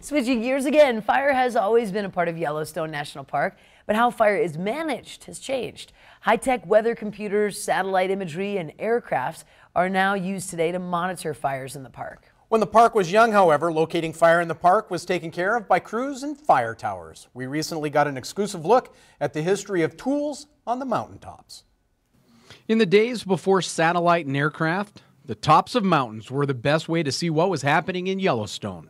Switching gears again, fire has always been a part of Yellowstone National Park, but how fire is managed has changed. High-tech weather computers, satellite imagery, and aircrafts are now used today to monitor fires in the park. When the park was young, however, locating fire in the park was taken care of by crews and fire towers. We recently got an exclusive look at the history of tools on the mountaintops. In the days before satellite and aircraft, the tops of mountains were the best way to see what was happening in Yellowstone.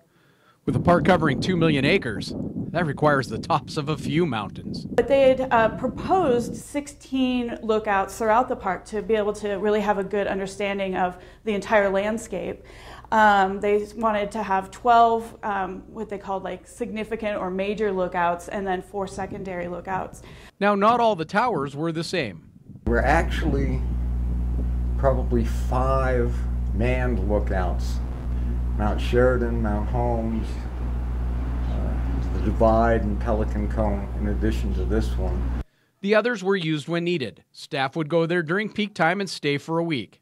With the park covering 2 million acres, that requires the tops of a few mountains. But they had proposed 16 lookouts throughout the park to be able to really have a good understanding of the entire landscape. They wanted to have 12 what they called like significant or major lookouts, and then 4 secondary lookouts. Now, not all the towers were the same. We're actually probably 5 manned lookouts. Mount Sheridan, Mount Holmes, the Divide, and Pelican Cone, in addition to this one. The others were used when needed. Staff would go there during peak time and stay for a week.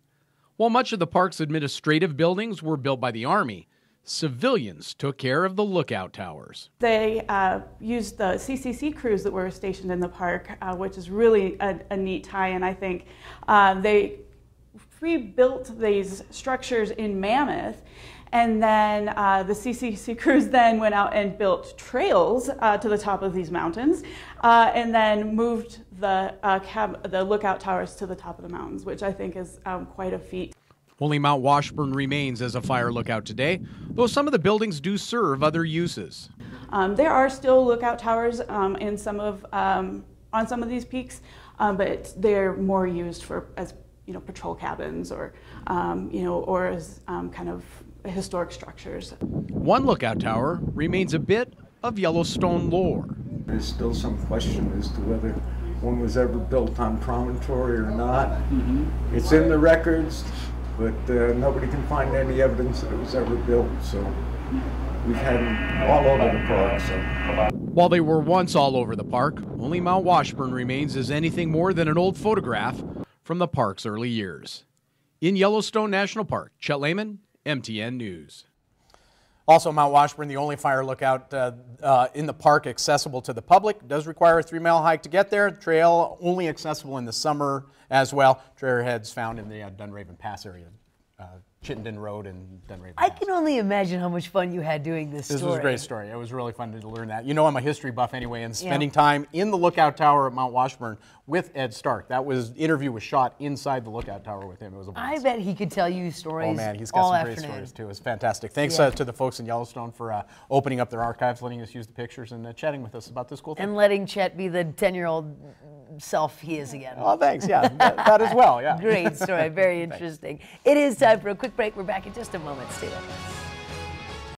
While much of the park's administrative buildings were built by the Army, civilians took care of the lookout towers. They used the CCC crews that were stationed in the park, which is really a neat tie-in, I think. They rebuilt these structures in Mammoth, and then the CCC crews then went out and built trails to the top of these mountains, and then moved the lookout towers to the top of the mountains, which I think is quite a feat. Only Mount Washburn remains as a fire lookout today, though some of the buildings do serve other uses. There are still lookout towers on some of these peaks, but they're more used as patrol cabins or or as kind of historic structures. One lookout tower remains a bit of Yellowstone lore. There's still some question as to whether one was ever built on promontory or not. It's in the records, but nobody can find any evidence that it was ever built, so we've had them all over the park. So. While they were once all over the park, only Mount Washburn remains as anything more than an old photograph from the park's early years. In Yellowstone National Park, Chet Lehman, MTN News. Also, Mount Washburn, the only fire lookout in the park accessible to the public. It does require a 3-mile hike to get there. Trail only accessible in the summer as well. Trailheads found in the Dunraven Pass area. Chittenden Road and Dunraven Pass. I can only imagine how much fun you had doing this story. This was a great story. It was really fun to learn that. You know, I'm a history buff anyway, and spending time in the lookout tower at Mount Washburn with Ed Stark. The interview was shot inside the lookout tower with him. It was a blast. I bet he could tell you stories all afternoon. Oh man, he's got some great stories too. It was fantastic. Thanks to the folks in Yellowstone for opening up their archives, letting us use the pictures, and chatting with us about this cool thing. And letting Chet be the 10-year-old self he is again. Oh, thanks. Yeah, that as well. Yeah. Great story. Very interesting. It is time for a quick break. We're back in just a moment. Stay with us.